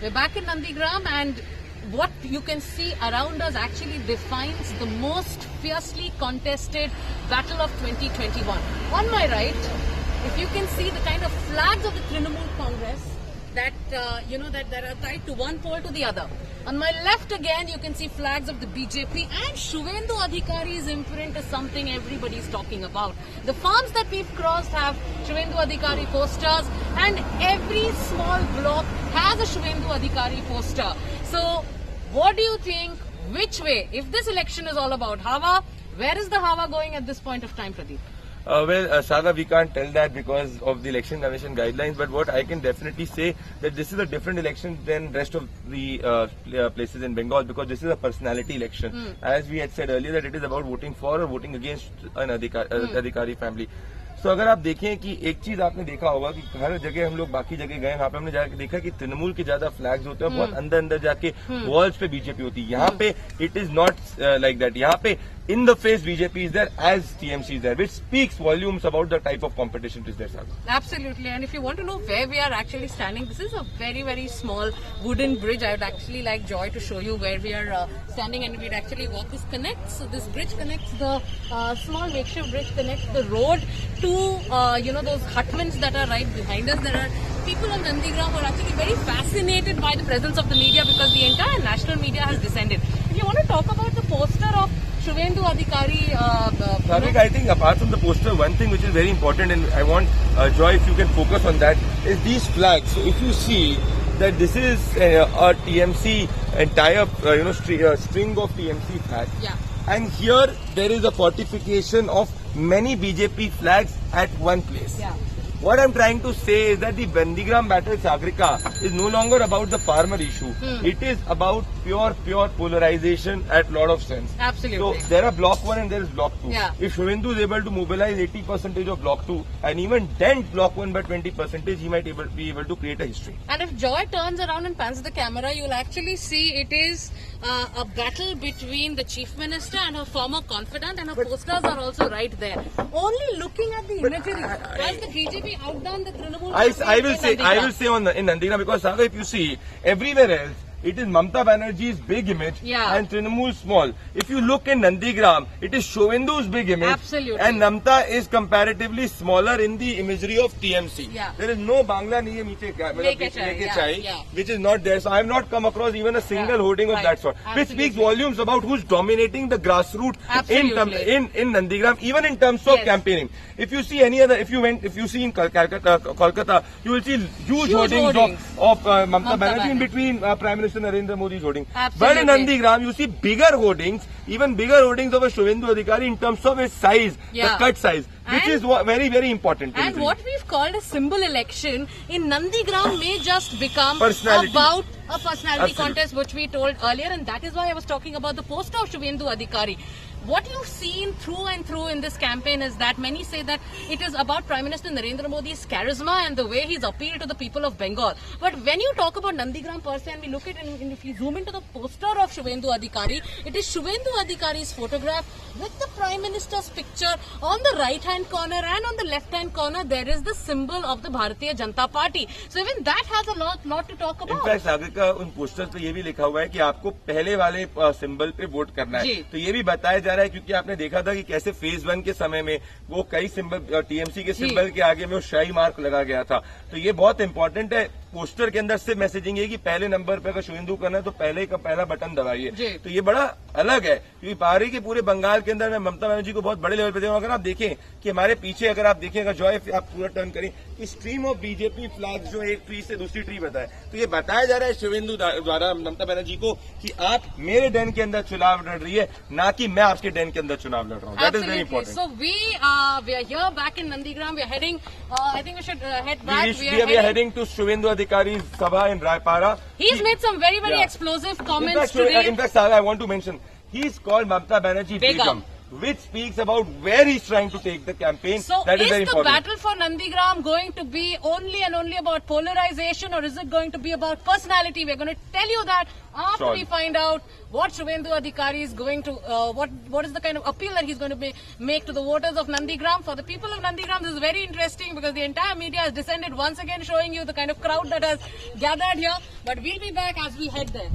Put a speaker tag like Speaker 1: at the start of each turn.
Speaker 1: We're back in Nandigram, and what you can see around us actually defines the most fiercely contested battle of 2021. On my right, if you can see the kind of flags of the Trinamool Congress that that are tied to one pole to the other. On my left again, you can see flags of the BJP, and Shuvendu Adhikari's imprint is something everybody's talking about. The farms that we've crossed have Shuvendu Adhikari posters, and every small block has a Shuvendu Adhikari poster. So, what do you think? Which way? If this election is all about Hawa, where is the Hawa going at this point of time, Pradeep?
Speaker 2: Saga, we can't tell that because of the election commission guidelines, but what I can definitely say that this is a different election than rest of the places in Bengal, because this is a personality election. As we had said earlier, that it is about voting for or voting against an Adhikari family. तो अगर आप देखें कि एक चीज आपने देखा होगा कि हर जगह हम लोग बाकी जगह गए, वहाँ पे हमने जाके देखा कि तृणमूल के ज्यादा फ्लैग्स होते हैं, बहुत अंदर अंदर जाके वॉल्स पे बीजेपी होती है. यहाँ पे it is not like that. यहाँ पे in the face BJP is there as TMC is there, which speaks volumes about the type of competition it is there, Saga.
Speaker 1: Absolutely. And if you want to know where we are actually standing, this is a very, very small wooden bridge. I would actually like Joy to show you where we are standing, and we'd actually walk. This connects, so this bridge connects the small makeshift bridge connects the road to those hutments that are right behind us. There are people of Nandigram who are actually very fascinated by the presence of the media, because the entire national media has descended. If you want to talk about the poster of Shuvendu Adhikari,
Speaker 2: Savik, I think apart from the poster, one thing which is very important, and I want Joy, if you can focus on that, is these flags. So if you see that this is a TMC entire string of TMC flags, and here there is a fortification of many BJP flags at one place. What I'm trying to say is that the Nandigram battle, Sagrika, is no longer about the farmer issue. It is about pure polarization at lot of sense.
Speaker 1: Absolutely.
Speaker 2: So there are block 1 and there is block 2.
Speaker 1: If
Speaker 2: Shuvendu is able to mobilize 80% of block 2 and even dent block 1 by 20%, he might be able to create a history.
Speaker 1: And if Joy turns around and pans the camera, you'll actually see it is a battle between the Chief Minister and her former confidant, and her posters are also right there. Only looking at the imagery, has the BJP outdone the Trinamool?
Speaker 2: I will say in Nandigram, because Saga, if you see everywhere else, it is Mamata Banerjee's big image and Trinamool small. If you look in Nandigram, it is Shuvendu's big image.
Speaker 1: Absolutely.
Speaker 2: And Mamata is comparatively smaller in the imagery of TMC. There is no Bangla Niye Meeche Chai, which is not there. So I have not come across even a single hoarding of that sort, which speaks volumes about who's dominating the grassroots in Nandigram, even in terms of campaigning. If you see if you see in Kolkata, you will see huge hoardings of Mamata Banerjee in between Prime Minister Narendra Modi's hoarding. But in Nandigram, you see bigger hoardings, even bigger hoardings of a Shuvendu Adhikari in terms of his size, the cut size, which is very, very important.
Speaker 1: And what we've called a symbol election in Nandigram may just become
Speaker 2: personality.
Speaker 1: About a personality contest, which we told earlier, and that is why I was talking about the poster of Shuvendu Adhikari. What you've seen through and through in this campaign is that many say that it is about Prime Minister Narendra Modi's charisma and the way he's appealed to the people of Bengal. But when you talk about Nandigram per se, and we look at it, and if you zoom into the poster of Shuvendu Adhikari, it is Shuvendu Adhikari's photograph with the Prime Minister's picture. On the right-hand corner and on the left-hand corner, there is the symbol of the Bharatiya Janata Party. So even that has a lot to talk about.
Speaker 2: In fact, Sagrika, उन posters पे ये भी लिखा हुआ है कि आपको पहले वाले सिंबल पे वोट करना है. तो ये भी बताया जा रहा है, क्योंकि आपने देखा था कि कैसे फेज 1 के समय में वो कई सिंबल टीएमसी के सिंबल के आगे में वो शाही मार्क लगा गया था. तो ये बहुत इंपॉर्टेंट है. पोस्टर के अंदर से मैसेजिंग है कि पहले नंबर पे अगर शुवेंदु करना है तो पहले का पहला बटन दबाइए. तो ये बड़ा अलग है, क्योंकि बाहरी के पूरे बंगाल के अंदर मैं ममता बनर्जी को बहुत बड़े लेवल पे देखूं. अगर आप देखें कि हमारे पीछे, अगर आप देखें, अगर जॉय आप पूरा टर्न करें, स्ट्रीम ऑफ बीजेपी फ्लैग जो एक ट्री से दूसरी ट्री बताए, तो ये बताया जा रहा है शुवेंदु द्वारा ममता बनर्जी को कि आप मेरे डेन के अंदर चुनाव लड़ रही है, ना कि मैं आपके डेन के अंदर चुनाव लड़ रहा हूँ. That is very important.
Speaker 1: So we are here back in Nandigram. We are heading. I think we should head back.
Speaker 2: We are heading to Shuvendu Adhikari's sabha in Raipara.
Speaker 1: He's made some very explosive comments today.
Speaker 2: In fact, Sarah, I want to mention, he's called Mamata Banerjee Begum. which speaks about where he's trying to take the campaign.
Speaker 1: So
Speaker 2: that is
Speaker 1: is
Speaker 2: very
Speaker 1: the
Speaker 2: important.
Speaker 1: battle for Nandigram going to be only and only about polarization, or is it going to be about personality? We're going to tell you that after we find out what Shubhendu Adhikari is going to, what is the kind of appeal that he's going to make to the voters of Nandigram. For the people of Nandigram, this is very interesting because the entire media has descended once again, showing you the kind of crowd that has gathered here. But we'll be back as we head there.